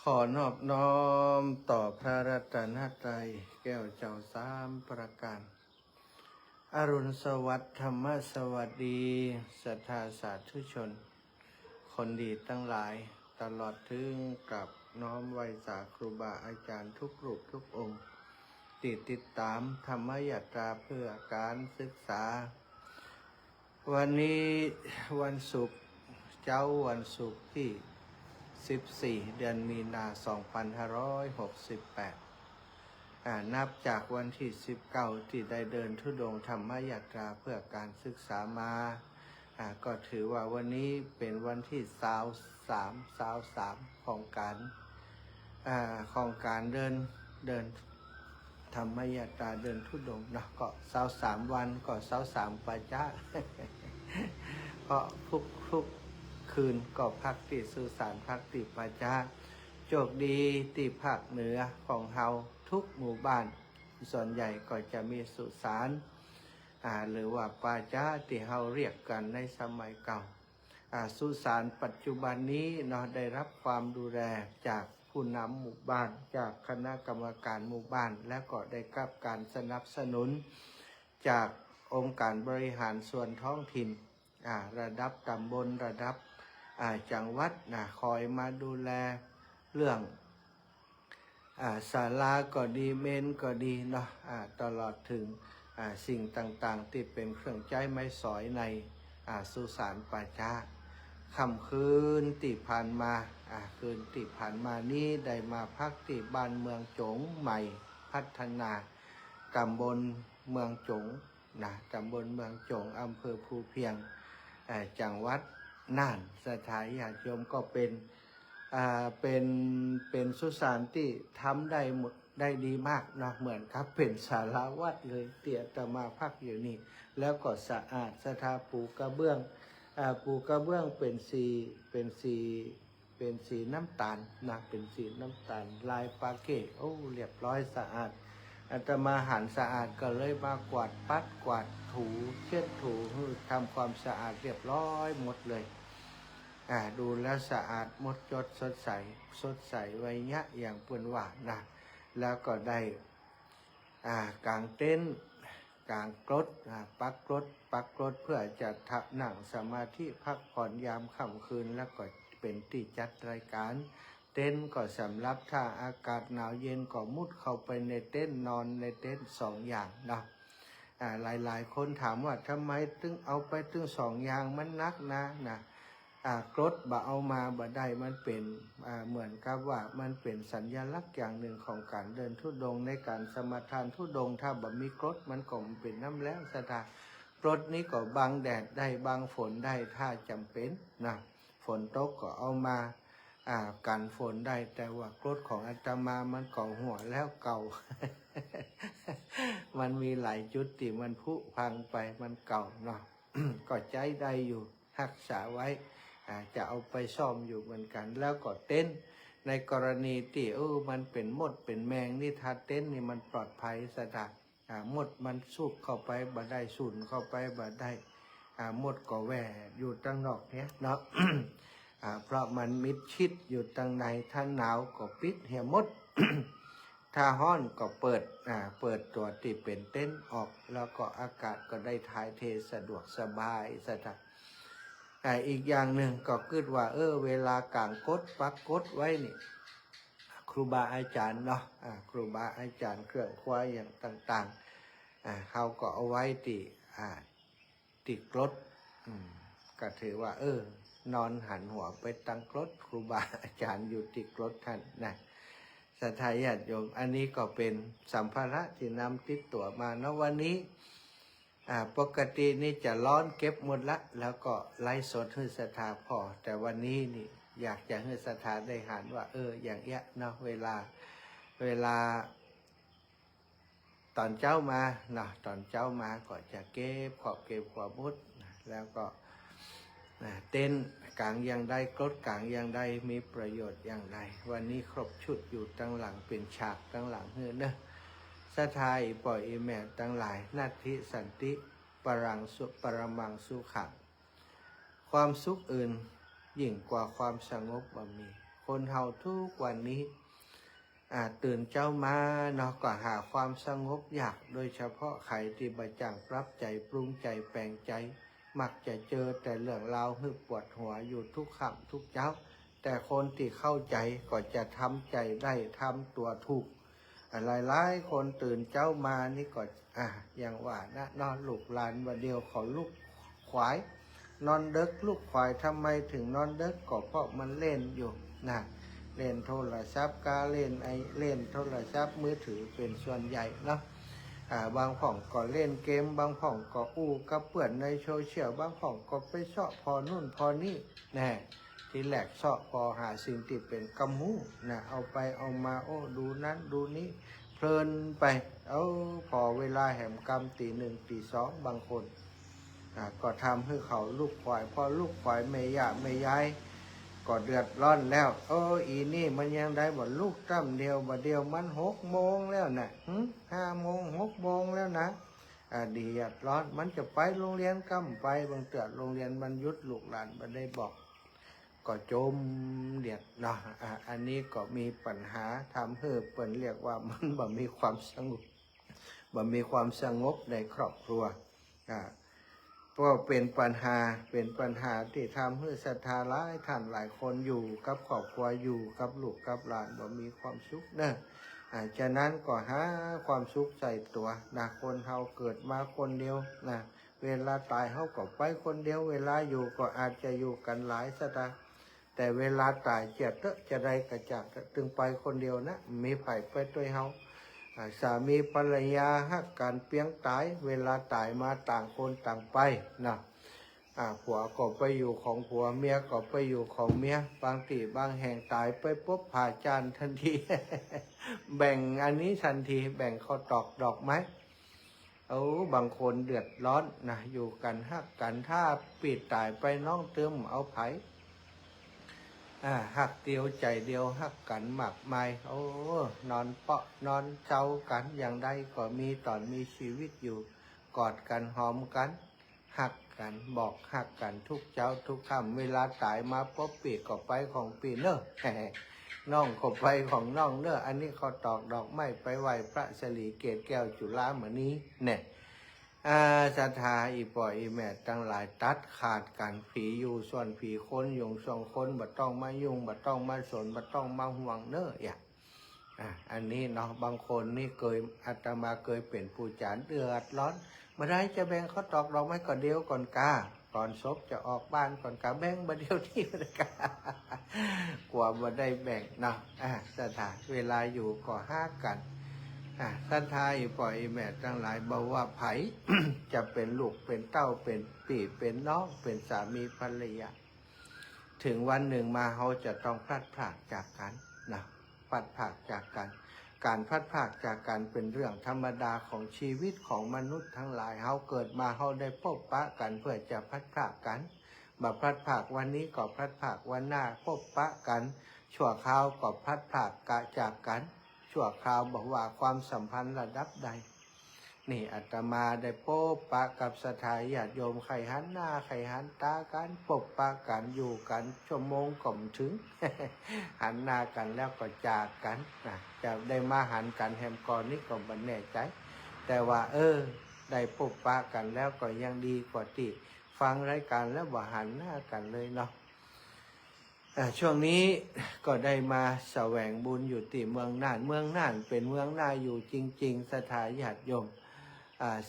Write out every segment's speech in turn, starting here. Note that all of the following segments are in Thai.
ขอนอบน้อมต่อพระรัตนตรัยแก้วเจ้าสามประการอรุณสวัสดิ์ธรรมสวัสดีศรัทธาสาธุชนคนดีทั้งหลายตลอดถึงกับน้อมไหว้สาครูบาอาจารย์ทุกรูปทุกองค์ติดตามธรรมยตราเพื่อการศึกษาวันนี้วันศุกร์วันศุกร์ที่14 เดือนมีนา 2568นับจากวันที่19ที่ได้เดินธุดงค์ธรรมยตราเพื่อการศึกษามาก็ถือว่าวันนี้เป็นวันที่23ของการเดินธรรมยตราเดินธุดงค์นะก็23วันก็23ปัจจะเพราะทุกคืนก็พักที่สุสานพักที่ปัจจะโชคดีที่ภาคเหนือของเฮาทุกหมู่บ้านส่วนใหญ่ก็จะมีสุสานหรือว่าปัจจะที่เฮาเรียกกันในสมัยเก่าสุสานปัจจุบันนี้เนาะได้รับความดูแลจากผู้นำหมู่บ้านจากคณะกรรมการหมู่บ้านและก็ได้รับการสนับสนุนจากองค์การบริหารส่วนท้องถิ่นระดับตำบลระดับจังหวัดคอยมาดูแลเรื่องศาลาก็ดีเมนก็ดีเนาะตลอดถึงสิ่งต่างๆที่เป็นเครื่องใช้ไม้สอยในสุสานป่าช้าค่ำคืนที่ผ่านมาคืนที่ผ่านมานี้ได้มาพักที่บ้านเมืองจงใหม่พัฒนาตำบลเมืองจงตำบลเมืองจงอำเภอภูเพียงจังหวัดน่านสถานญาติโยมก็เป็นสุสานที่ทำได้ดีมากเนาะเหมือนครับเป็นศาลาวัดเลยเตี่ยตมาพักอยู่นี่แล้วก็สะอาดสถาปูกระเบื้องเป็นสีน้ำตาลนะเป็นสีน้ำตาลลายปาเก้โอ้เรียบร้อยสะอาดอาตมาหันสะอาดก็เลยมากวาดปัดกวาดถูเช็ดถูทำความสะอาดเรียบร้อยหมดเลยดูแลสะอาดหมดจดสดใสไว้ยะอย่างเปื่อนหวานนะแล้วก็ได้กางเต็นท์กางกรดปักรถเพื่อจะนั่งสมาธิพักผ่อนยามค่ำคืนแล้วก็เป็นที่จัดรายการเต็นท์ก็สำหรับถ้าอากาศหนาวเย็นก็มุดเข้าไปในเต็นท์นอนในเต็นท์2 อย่างนะหลายคนถามว่าทำไมถึงเอาไปถึง2 อย่างมันนักนะกรดบ่เอามาบ่ได้มันเป็นเหมือนกับว่ามันเป็นสัญลักษณ์อย่างหนึ่งของการเดินธุดงค์ในการสมทานธุดงค์ถ้าบ่มีกรดมันก็เป็นน้ำแล้วสถานกรดนี้ก็บังแดดได้บังฝนได้ถ้าจำเป็นนะฝนตกก็เอามากันฝนได้แต่ว่ากรดของอาตมามันเก่าหัวแล้วเก่า มันมีหลายจุดที่มันผุพังไปมันเก่าเนาะ ก็ใจได้อยู่รักษาไว้จะเอาไปซ่อมอยู่เหมือนกันแล้วก็เต็นท์ในกรณีที่มันเป็นมดเป็นแมงนี่ถ้าเต็นท์นี่มันปลอดภัยสถานมดมันสูบเข้าไปบ่ได้สูนเข้าไปบ่ได้มดก็แหวอยู่ตั้งนอกเนี้ยเนาะ เพราะมันมิดชิดอยู่ตั้งในถ้าหนาวก็ปิดเหี่ยมด ถ้าร้อนก็เปิดตัวที่เป็นเต็นท์ออกแล้วก็อากาศก็ได้ถ่ายเทสะดวกสบายสถานอีกอย่างหนึ่งก็คิดว่าเวลากางกดปักกดไว้นี่ครูบาอาจารย์เนาะครูบาอาจารย์เครื่องคว้าอย่างต่างๆเขาก็เอาไว้ติกรดก็ถือว่านอนหันหัวไปตั้งกรดครูบาอาจารย์อยู่ติกรดท่านนะศรัทธาญาติโยมอันนี้ก็เป็นสัมภาระที่นำติดตัวมาเนาะวันนี้ปกตินี่จะร้อนเก็บหมดละแล้วก็ไล่สดให้ศรัทธาพอแต่วันนี้นี่อยากจะให้ศรัทธาได้หันว่าอย่างเงี้ยเนาะเวลาตอนเจ้ามาเนาะตอนเจ้ามาก็จะเก็บความมุดแล้วก็เต้นกลางอย่างใดกดกลางอย่างใดมีประโยชน์อย่างไรวันนี้ครบชุดอยู่ตั้งหลังเป็นฉากตั้งหลังเฮ้เนอะสะทายปล่อยแม่ตั้งหลายนาทิสันติปรมังสุขังความสุขอื่นยิ่งกว่าความสงบบ่มี คนเฮาทุกวันนี้ตื่นเจ้ามาเนาะก็หาความสงบอยากโดยเฉพาะใครที่บะจังปรับใจปรุงใจแปลงใจมักจะเจอแต่เรื่องราวฮึบปวดหัวอยู่ทุกค่ำทุกเช้าแต่คนที่เข้าใจก็จะทำใจได้ทำตัวถูกหลายๆคนตื่นเจ้ามานี่ก็อย่างว่านะนอนลูกหลานวันเดียวขอลูกควายนอนเด็กลูกควายทำไมถึงนอนเด็กก็เพราะมันเล่นอยู่นะเล่นโทรศัพท์กาเล่นโทรศัพท์มือถือเป็นส่วนใหญ่เนาะบางผ่องก็เล่นเกมบางผ่องก็อู้กับเปื่อนในโซเชียลบางผ่องก็ไปชอบพอนู่นพอนี่แน่ที่แหลกชอบพอหาสิ่งที่เป็นกำมูนะเอาไปเอามาโอ้ดูนั้นดูนี้เพลินไปพอเวลาแหมกำตีหนึ่งตีสองบางคนก็ทำให้เขาลูกควายพอลูกควายไม่ยาไม่ย้ายก็เดือดร้อนแล้วอีนี่มันยังได้บ่ลูกตั้มเดียวบ่เดียวมัน6 โมงแล้วนะ5 โมง6 โมงแล้วนะเดือดร้อนมันจะไปโรงเรียนกั้มไปบางเตือนโรงเรียนมันยุดลูกหลานมันได้บอกก็จมเดือดเนาะอันนี้ก็มีปัญหาทำให้เปิ่นเรียกว่ามันบ่มีความสงบบ่มีความสงบในครอบครัวก็เป็นปัญหาที่ทำให้ศรัทธาหลายท่านหลายคนอยู่กับครอบครัวอยู่กับลูกกับหลานบ่มีความสุขเนอะฉะนั้นก็หาความสุขใส่ตัวนะคนเฮาเกิดมาคนเดียวนะเวลาตายเฮาก็ไปคนเดียวเวลาอยู่ก็อาจจะอยู่กันหลายสถานแต่เวลาตายจะได้กระจากตึงไปคนเดียวนะมีไผไปด้วยเฮาสามีภรรยาฮักกันเพียงตายเวลาตายมาต่างคนต่างไปนะผัวก็ไปอยู่ของผัวเมียก็ไปอยู่ของเมียบางทีบางแห่งตายไปปุ๊บผ่าจานทันที แบ่งอันนี้ทันทีแบ่งข้าวตอกดอกไม้บางคนเดือดร้อนนะอยู่กันฮักกันถ้าปิดตายไปน้องเติมเอาไผหักเดียวใจเดียวหักกันหมักไม้นอนเปาะนอนเจ้ากันอย่างใดก็มีตอนมีชีวิตอยู่กอดกันหอมกันหักกันบอกหักกันทุกเจ้าทุกค่ำเวลาตายมาป๊บปีก็ไปของปีเนอะน้องก็ไปของน้องเนอะอันนี้เขาตอกดอกไม้ไปไหว้พระศรีเกศแก้วจุฬาเหมือนนี้เนี่ยศรัทธาอีปอยอีแม่ตั้งหลายตัดขาดกันผีอยู่ส่วนผีคนอยู่ส่วนคนบ่ต้องมายุ่งบ่ต้องมาสนบ่ต้องมาห่วงเน้ออันนี้เนาะบางคนนี่อาตมาเคยเป็นผู้จานเดือดร้อนเมื่อไรจะแบ่งเขาตอกเราไม่ก่อนเดียวก่อนกาก่อนศพจะออกบ้านก่อนกาแบ่งมาเดียวที่มันกากลัวบ่ได้แบ่งเนาะศรัทธาเวลาอยู่ก็ห้ากันศรัทธาอีปล่อยแม่ทั้งหลายบอกว่าไผ จะเป็นลูกเป็นเต้าเป็นปี่เป็นน้องเป็นสามีภรรยาถึงวันหนึ่งมาเขาจะต้องพลัดพรากจากกันนะพลัดพรากจากกันการพลัดพรากจากกันเป็นเรื่องธรรมดาของชีวิตของมนุษย์ทั้งหลายเขาเกิดมาเขาได้พบปะกันเพื่อจะพลัดพรากกันมาพลัดพรากวันนี้ก็พลัดพรากวันหน้าพบปะกันชั่วคราวก็พลัดพรากจากกันชั่วคราวบอกว่าความสัมพันธ์ระดับใดนี่อาตมาได้พบปะกับสถาญาติโยมไข่หันหน้าไข่หันตากันพบปะกันอยู่กันชั่วโมงก่อมถึง หันหน้ากันแล้วก็จากกันจะได้มาหันกันแฮมก่อนนี่ก็บันแน่ใจแต่ว่าได้พบปะกันแล้วก็ยังดีกว่าที่ฟังรายการแล้วว่าหันหน้ากันเลยเนาะช่วงนี้ก็ได้มาแสวงบุญอยู่ที่เมืองน่านเป็นเมืองน่าอยู่จริงๆสถาญาติโยม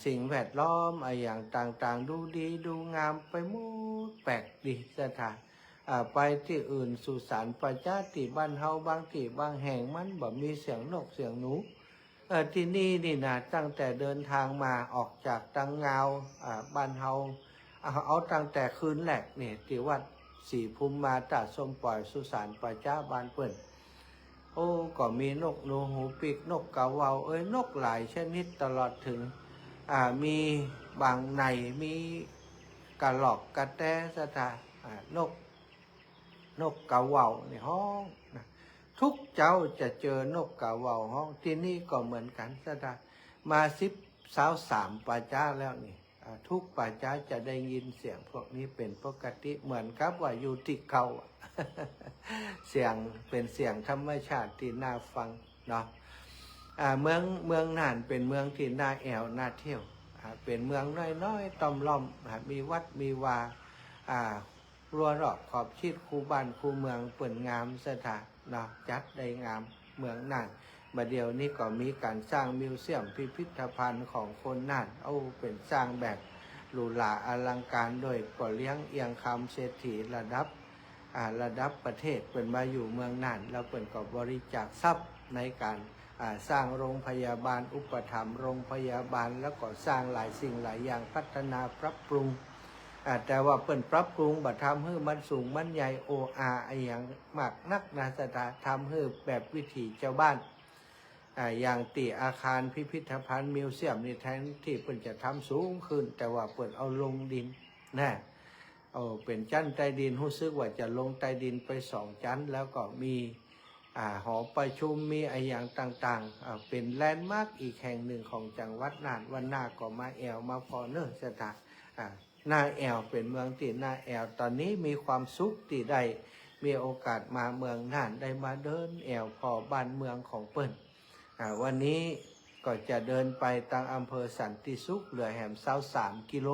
สิ่งแวดล้อมอย่างต่างๆดูดีดูงามไปหมดแปลกดีสถานไปที่อื่นสุสานประชาติบ้านเฮาบางที่บางแห่งมันแบบมีเสียงนกเสียงหนูที่นี่นะตั้งแต่เดินทางมาออกจากตังเงาบ้านเฮาเอาตั้งแต่คืนแรกเนี่ยที่วัดสีภูมิมาตาส้มปล่อยสุสานประชาบ้านเปิ้นก็มีนกหนูหูปีกนกกะเวานกหลายชนิดตลอดถึงมีบางในมีกระหลอกกระแตสถานนกกะเวาในห้องนะทุกเจ้าจะเจอนกกะเวาห้องที่นี่ก็เหมือนกันสถานมา13ประชาแล้วนี่ ทุกป่าช้าจะได้ยินเสียงพวกนี้เป็นปกติเหมือนกับว่าอยู่ที่เก่า เสียงเป็นเสียงธรรมชาติที่น่าฟังเนาะเมืองน่านเป็นเมืองที่น่าแอวน่าเที่ยวเป็นเมืองน้อยๆต้อมล้อมมีวัดมีวารัวรอบขอบชิดคูบ้านคูเมืองเปิ่นงามสถานเนาะจัดได้งามเมืองน่านบัดเดี๋ยวนี้ก็มีการสร้างมิวเซียมพิพิธภัณฑ์ของคนน่านเป็นสร้างแบบหรูหราอลังการโดยก่อเลี้ยงเอียงคำเศรษฐีระดับประเทศเป็นมาอยู่เมืองน่านแล้วเป็นก็บริจาคทรัพย์ในการสร้างโรงพยาบาลอุปถัมภ์โรงพยาบาลแล้วก็สร้างหลายสิ่งหลายอย่างพัฒนาปรับปรุงแต่ว่าเปิ่นปรับปรุงบัดทำให้มันสูงมันใหญ่โออาอย่างมากนักนาสถาทำให้แบบวิถีเจ้าบ้านอย่างตีอาคารพิพิธภัณฑ์มิวเซียมนี่แทนที่เปิ่นจะทำสูงขึ้นแต่ว่าเปิ่นเอาลงดินนะเป็นชั้นใต้ดินรู้สึกว่าจะลงใต้ดินไป2 ชั้นแล้วก็มีหอประชุมมีอย่างต่างๆเป็นแลนด์มาร์กอีกแห่งหนึ่งของจังหวัดน่านวันหน้าก็มาแอวมาพอเนอสถานนาแอวเป็นเมืองที่นาแอวตอนนี้มีความสุขที่ได้มีโอกาสมาเมืองน่านได้มาเดินแอวพอบ้านเมืองของเปิ้นวันนี้ก็จะเดินไปทางอำเภอสันติสุขเหลือแหม23 กิโล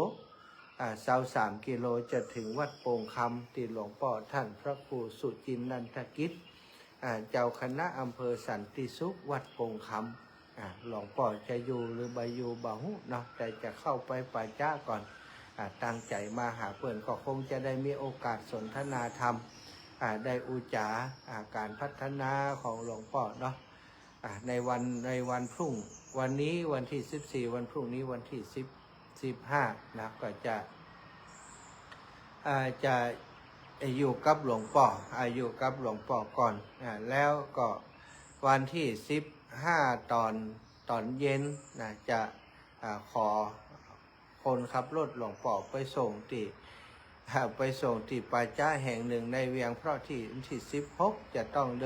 23 กิโลจะถึงวัดโป่งคำที่หลวงพ่อท่านพระครูสุจินนันทกิจเจ้าคณะอำเภอสันติสุขวัดโป่งคำหลวงพ่อจะอยู่หรือบ่อยู่บ่ฮู้เนาะแต่จะเข้าไปป่าช้าก่อนตั้งใจมาหาเพื่อนก็คงจะได้มีโอกาสสนทนาธรรมได้อุจาการพัฒนาของหลวงพ่อเนาะในวันพรุ่งวันนี้วันที่14วันพรุ่งนี้วันที่15นะก็จะอยู่กับหลวงพ่ออยู่กับหลวงพ่อก่อนแล้วก็วันที่15ตอนเย็นนะจะขอคนขับรถหลวงพ่อไปส่งที่ป่าช้าแห่งหนึ่งในเวียงเพราะที่16จะต้องเ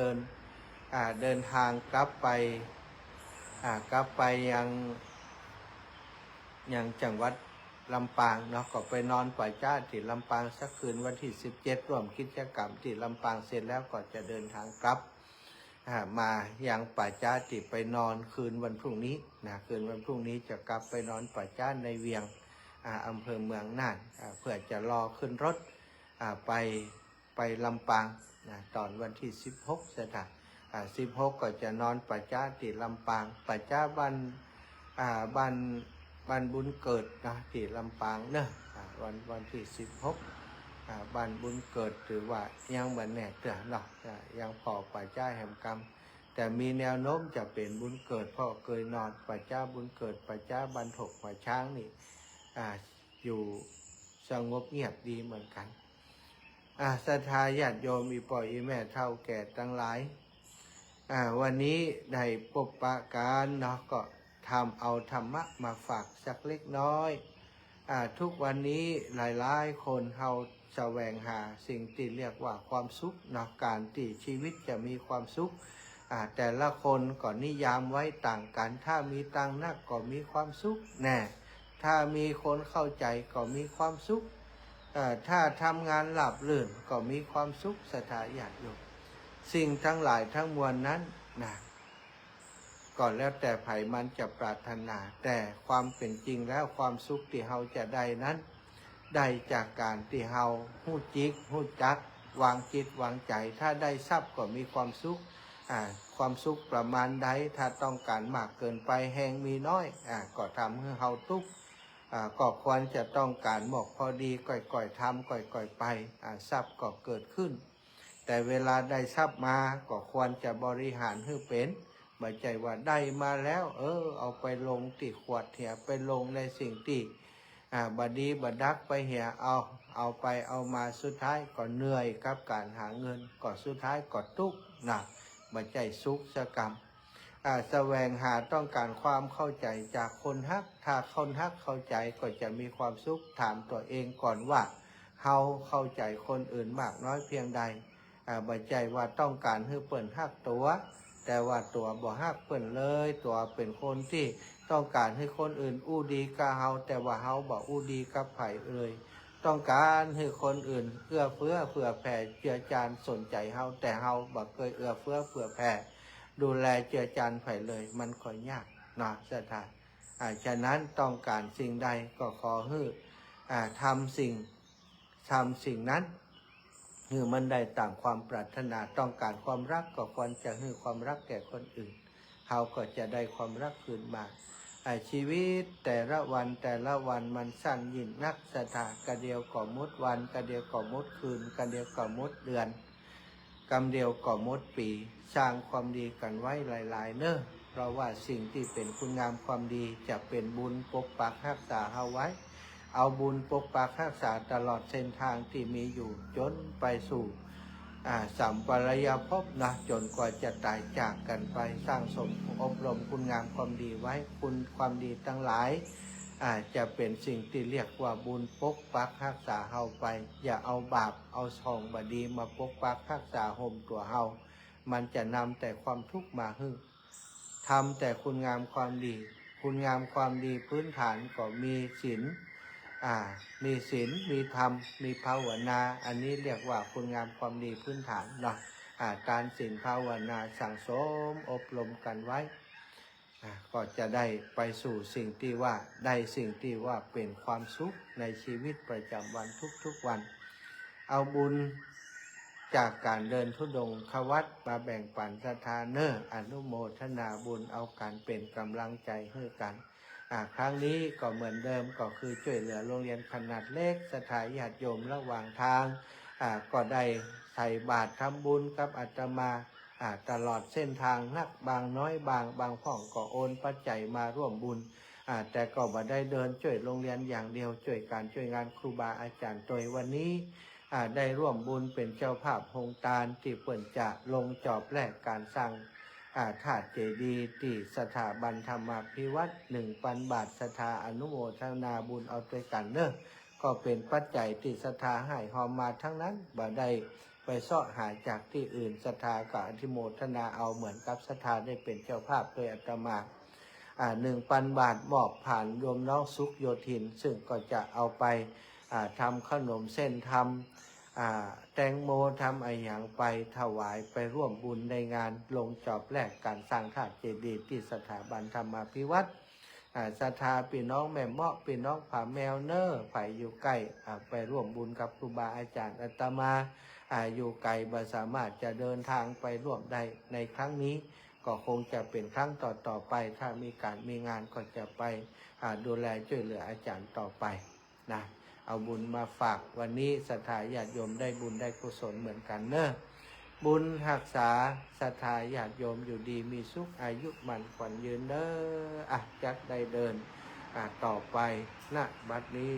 ดินทางกลับไปยังจังหวัดลำปางเนาะก็ไปนอนป่าช้าที่ลำปางสักคืนวันที่17ร่วมกิจกรรมที่ลำปางเสร็จแล้วก็จะเดินทางกลับมายังป่าช้าที่ไปนอนคืนวันพรุ่งนี้นะคืนวันพรุ่งนี้จะกลับไปนอนป่าช้าในเวียงอำเภอเมืองน่านเพื่อจะรอขึ้นรถไปลำปางนะตอนวันที่16สถาน16ก็จะนอนป่าช้าที่ลำปางป่าช้าบ้านบุญเกิดนะที่ลำปางเนอะวันที่16บ้านบุญเกิดหรือว่ายังบันแน่เตือนเนาะยังพอป่าช้าแห่งกรรมแต่มีแนวโน้มจะเป็นบุญเกิดเพราะเคยนอนป่าช้าบุญเกิดป่าช้าบันถกป่าช้างนี่อยู่สงบเงียบดีเหมือนกันศรัทธาญาติโยมมีป่อยแม่เฒ่าแก่ทั้งหลายวันนี้ได้พบปะกันเนาะก็ทำเอาธรรมะมาฝากสักเล็กน้อยทุกวันนี้หลายๆคนเฮาแสวงหาสิ่งที่เรียกว่าความสุขเนาะการที่ชีวิตจะมีความสุขแต่ละคนก็นิยามไว้ต่างกันถ้ามีตังนักก็มีความสุขแน่ถ้ามีคนเข้าใจก็มีความสุขถ้าทำงานหลับลื่นก็มีความสุขศรัทธาญาติโยมสิ่งทั้งหลายทั้งมวลนั้นนะก่อนแล้วแต่ไผมันจะปรารถนาแต่ความเป็นจริงแล้วความสุขที่เฮาจะได้นั้นได้จากการที่เฮาฮู้จักวางจิตวางใจถ้าได้ทรัพย์ก็มีความสุขความสุขประมาณใดถ้าต้องการมากเกินไปแหงมีน้อยก็ทำให้เฮาทุกข์ก็ควรจะต้องการหมกพอดีก่อยๆทำก่อยๆไปทรัพย์ก็เกิดขึ้นแต่เวลาได้ทรัพย์มาก็ควรจะบริหารให้เป็นไม่ใช่ว่าได้มาแล้วเอาไปลงที่ขวดเหี่ยไปลงในสิ่งที่บดีบดักไปเหี่ยเอาไปเอามาสุดท้ายก็เหนื่อยกับการหาเงินก็สุดท้ายก็ทุกข์หนักไม่ใช่สุขสกรรมแสวงหาต้องการความเข้าใจจากคนฮักถ้าคนฮักเข้าใจก็จะมีความสุขถามตัวเองก่อนว่าเฮาเข้าใจคนอื่นมากน้อยเพียงใดบ่ใจว่าต้องการให้เปิ่นฮักตัวแต่ว่าตัวบ่ฮักเปิ่นเลยตัวเป็นคนที่ ต้องการให้คนอื่นอู้ดีกับเฮาแต่ว่าเฮาบ่อู้ดีกับไผเลยต้องการให้คนอื่นเอื้อเฟื้อเผื่อแผ่เจือจานสนใจเฮาแต่เฮาบ่เคยเอื้อเฟื้อเผื่อแผ่ดูแลเจือจานไผเลยมันก็ยากนะสถานฉะนั้นต้องการสิ่งใดก็ขอให้ทำสิ่งนั้นคือมันได้ตามความปรารถนาต้องการความรักก็ควรจะให้ความรักแก่คนอื่นเขาก็จะได้ความรักคืนมาชีวิตแต่ละวันมันสั้นยิ่งนักสถากะเดียวก่อมดวันกะเดียวก่อมดคืนกะเดียวก่อมดเดือนกำเดียวก่อมดปีสร้างความดีกันไว้หลายๆเนอะเพราะว่าสิ่งที่เป็นคุณงามความดีจะเป็นบุญปกปักรักษาเอาไว้เอาบุญปกปักรักษาตลอดเส้นทางที่มีอยู่จนไปสู่สัมปรายภพนะจนกว่าจะตายจากกันไปสร้างสมอบรมคุณงามความดีไว้คุณความดีทั้งหลายจะเป็นสิ่งที่เรียกว่าบุญปกปักรักษาเฮาไปอย่าเอาบาปเอาช่องบดีมาปกปักรักษาห่มตัวเฮามันจะนำแต่ความทุกข์มาให้ทำแต่คุณงามความดีคุณงามความดีพื้นฐานก็มีศีลมีศีลมีธรรมมีภาวนาอันนี้เรียกว่าคุณงามความดีพื้นฐานเนาะการศีลภาวนาสั่งสมอบรมกันไว้ก็จะได้ไปสู่สิ่งที่ว่าได้สิ่งที่ว่าเป็นความสุขในชีวิตประจำวันทุกๆวันเอาบุญจากการเดินธุดงค์เข้าวัดมาแบ่งปันศรัทธาเนออนุโมทนาบุญเอาการเป็นกำลังใจให้กันครั้งนี้ก็เหมือนเดิมก็คือช่วยเหลือโรงเรียนขนาดเล็กสถานญาติโยมระหว่างทางก็ได้ใส่บาตรทำบุญกับอาตมาตลอดเส้นทางนักบางน้อยบางพ่องก็โอนปัจจัยมาร่วมบุญแต่ก็บ่ได้เดินช่วยโรงเรียนอย่างเดียวช่วยการช่วยงานครูบาอาจารย์โดยวันนี้ได้ร่วมบุญเป็นเจ้าภาพโฮงตาลที่เปิ่นจะลงจอบแรกการสร้างถาดเจดีย์ที่สถาบันธรรมาภิวัตร1,000 บาทศรัทธาอนุโมทนาบุญเอาด้วยกันเนอะก็เป็นปัจจัยที่ศรัทธาให้หอมมาทั้งนั้นบ่ได้ไปเสาะหาจากที่อื่นศรัทธาก็อนุโมทนาเอาเหมือนกับศรัทธาได้เป็นเจ้าภาพโดยอาตมา1,000 บาทมอบผ่านโยมน้องสุขโยธินซึ่งก็จะเอาไปทำขนมเส้นทำแตงโมทำอะไรอย่างไปถวายไปร่วมบุญในงานลงจอบแรกการสร้างถาดเจดีย์ที่สถาบันธรรมาภิวัตรศรัทธาพี่น้องแม่เมาะพี่น้องผาแมวเนอร์ไผ่อยู่ใกล้ไปร่วมบุญกับครูบาอาจารย์อาตมาอยู่ไกลบ่สามารถจะเดินทางไปร่วมได้ในครั้งนี้ก็คงจะเป็นครั้งต่อไปถ้ามีการมีงานก็จะไปดูแลช่วยเหลืออาจารย์ต่อไปนะเอาบุญมาฝากวันนี้ศรัทธาญาติโยมได้บุญได้กุศลเหมือนกันเนอะบุญรักษาศรัทธาญาติโยมอยู่ดีมีสุขอายุมั่นขวัญยืนเนอะจักได้เดินต่อไปณบัดนี้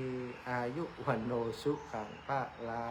อายุวันโนสุขังพระลา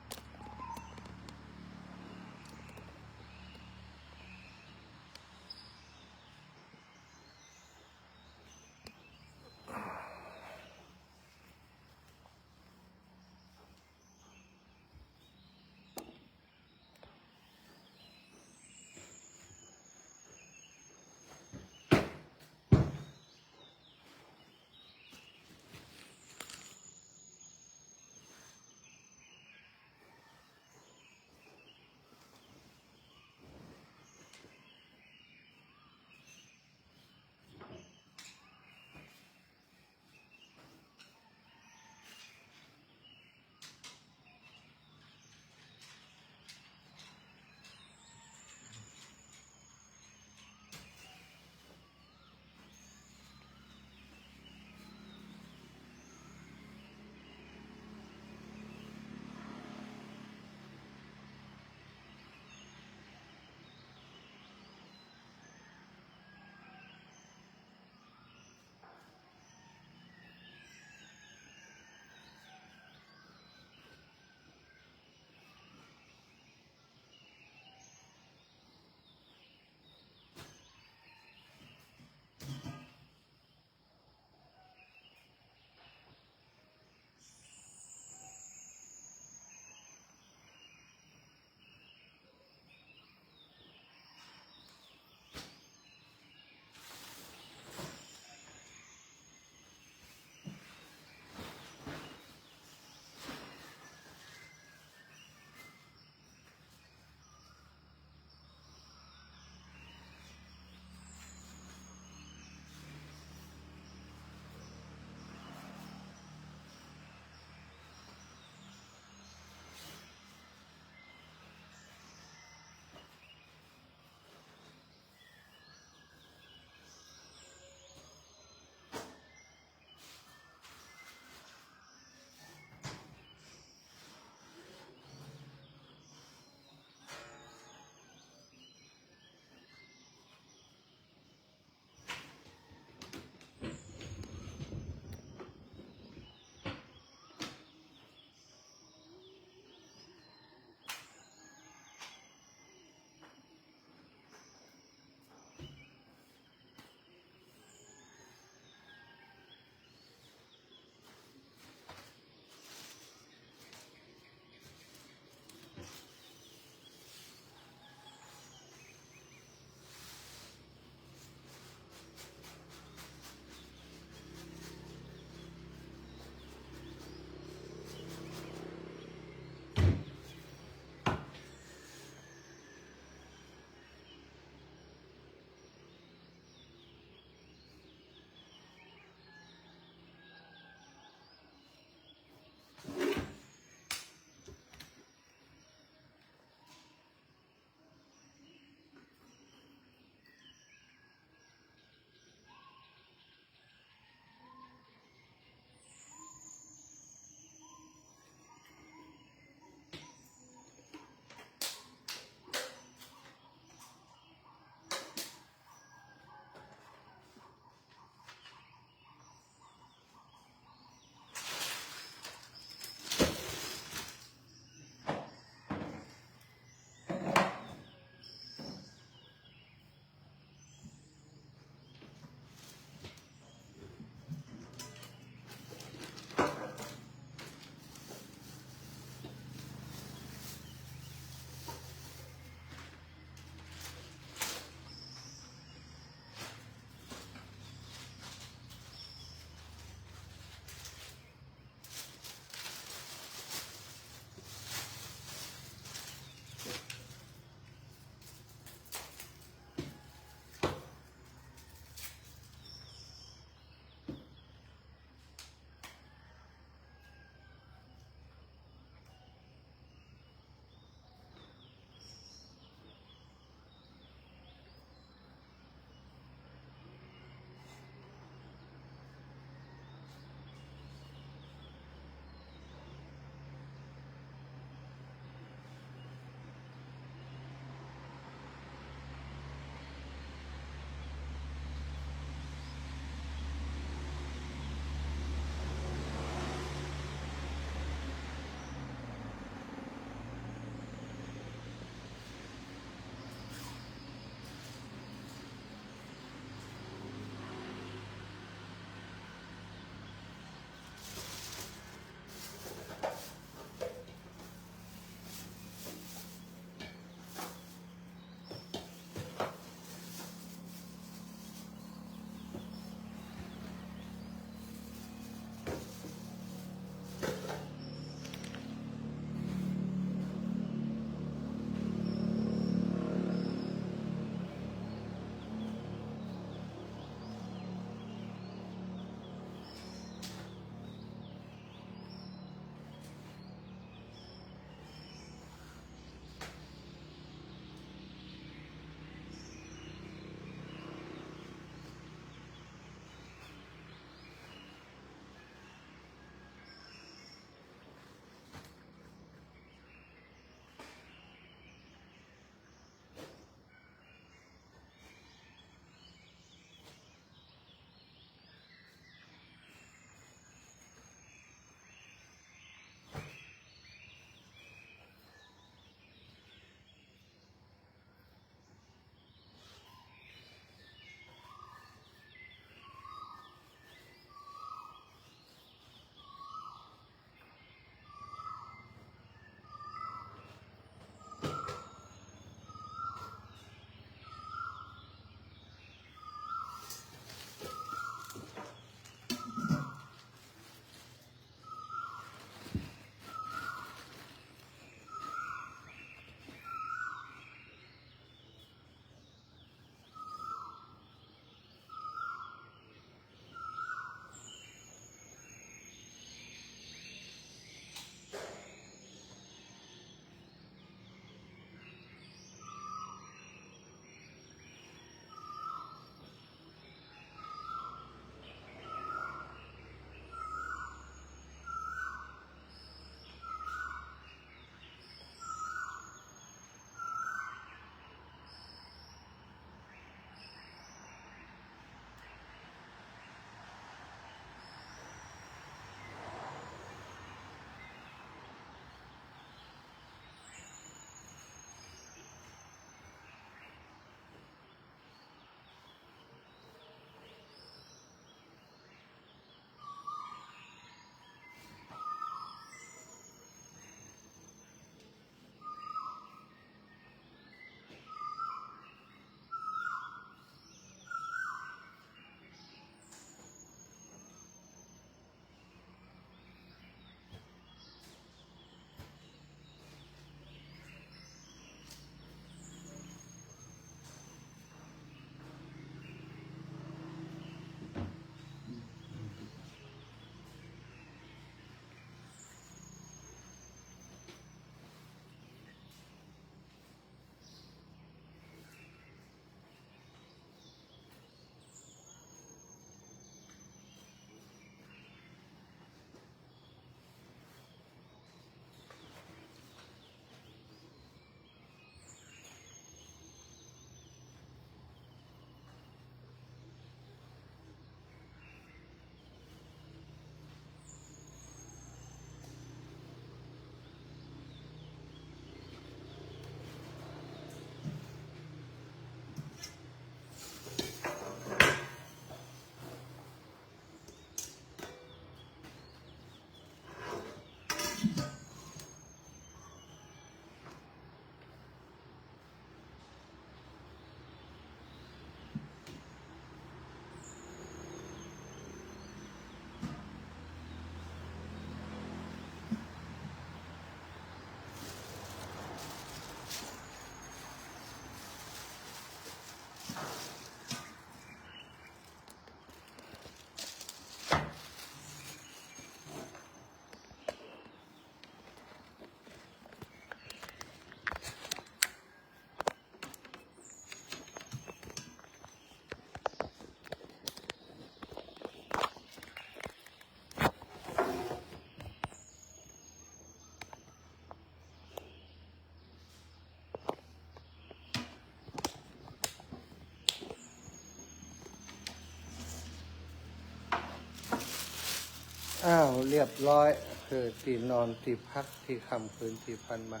อ้าวเรียบร้อยคือตีนอนตีพักที่ค่ำคืนที่พันมา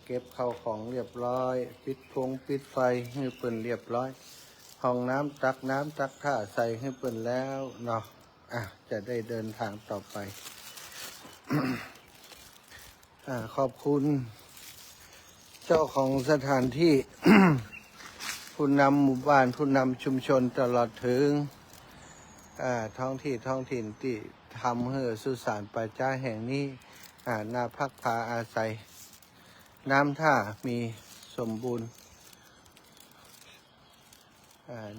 เก็บเข้าของเรียบร้อยปิดปิดไฟให้เปิ่นเรียบร้อยห้องน้ำตักผ้าใส่ให้เปิ่นแล้วเนาะจะได้เดินทางต่อไป ขอบคุณเจ้าของสถานที่ ผู้นำหมู่บ้านผู้นำชุมชนตลอดถึงท้องถิ่นที่ทำให้สุสานป่าช้าแห่งนี้น่าพักพาอาศัยน้ำท่ามีสมบูรณ์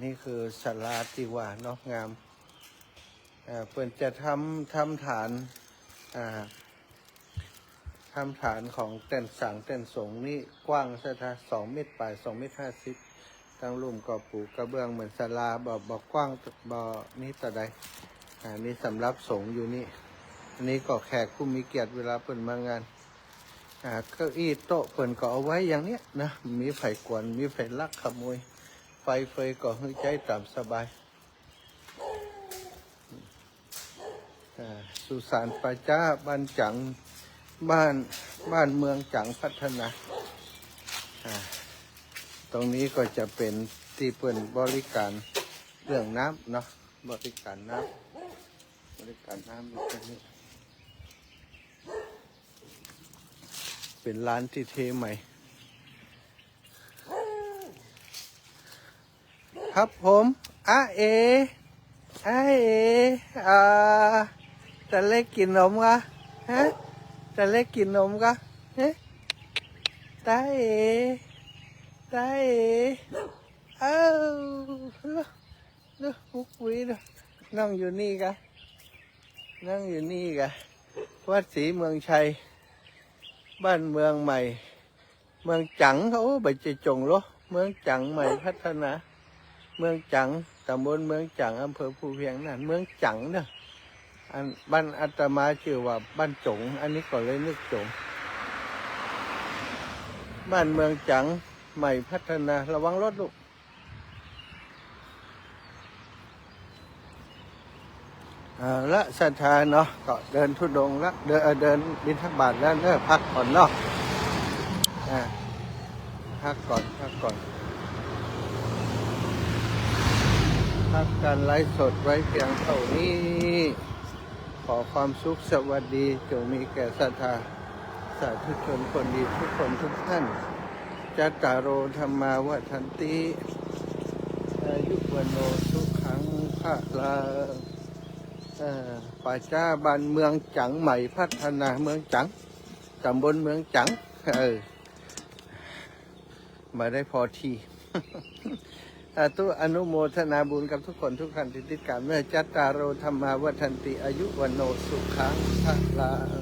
นี่คือศาลาที่ว่านอกงามเปิ่นจะทำฐานของเต้นสังเต้นสงนี่กว้างสัก2 เมตรไป2 เมตร 50ตั้งลุ่มก่อปูกระเบื้องเหมือนศาลาบอกกว้างนี่แต่ใดนี่สำหรับสงอยู่นี่อันนี้ก็แขกผู้มีเกียรติเวลาเปิ่นมางานเก้าอี้โต๊ะเปิ่นก็เอาไว้อย่างเนี้ยนะมีไฟกวนมีไฟลักขโมยไฟเฟยก็ให้ใจตามสบายสุสานป่าช้าบ้านจังบ้านเมืองจังพัฒนาตรงนี้ก็จะเป็นที่เปิ่นบริการเรื่องน้ำเนาะบริการน้ำอยู่ตรงนี้เป็นร้านที่เทใหม่ครับผมเอจะเล็กกินนมกะฮะจะเล็กกินนมกะฮะตาเอ้ามุกวีนั่งอยู่นี่กะวัดศรีเมืองชัยบ้านเมืองใหม่เมืองจังเขาไปจงโลเมืองจังใหม่พัฒนาเมืองจังตำบลเมืองจังอำเภอภูเพียงนั่นเมืองจังเนาะบ้านอาตมาชื่อว่าบ้านจงอันนี้ก็เลยนึกจงบ้านเมืองจังใหม่พัฒนาระวังรถลูกละศรัทธาเนาะก็เดินทุดงละเดินบิณฑบาตแล้วเนอะพักก่อนเนาะพักก่อนพักการไลฟ์สดไว้เพียงเท่านี้ขอความสุขสวัสดีจงมีแก่ศรัทธาสาธุชนคนดีทุกคนทุกท่านจัตตารโอธรรมาวัฏันติอายุวันโนสุขังพลังป่าช้าบ้านเมืองจังใหม่พัฒนาเมืองจังตำบลเมืองจังมาได้พอทีตุอนุโมทนาบุญกับทุกคนทุกท่านที่ติดตามเมื่อจัตตารโอธรรมาวัฏันติอายุวันโนสุขังพลัง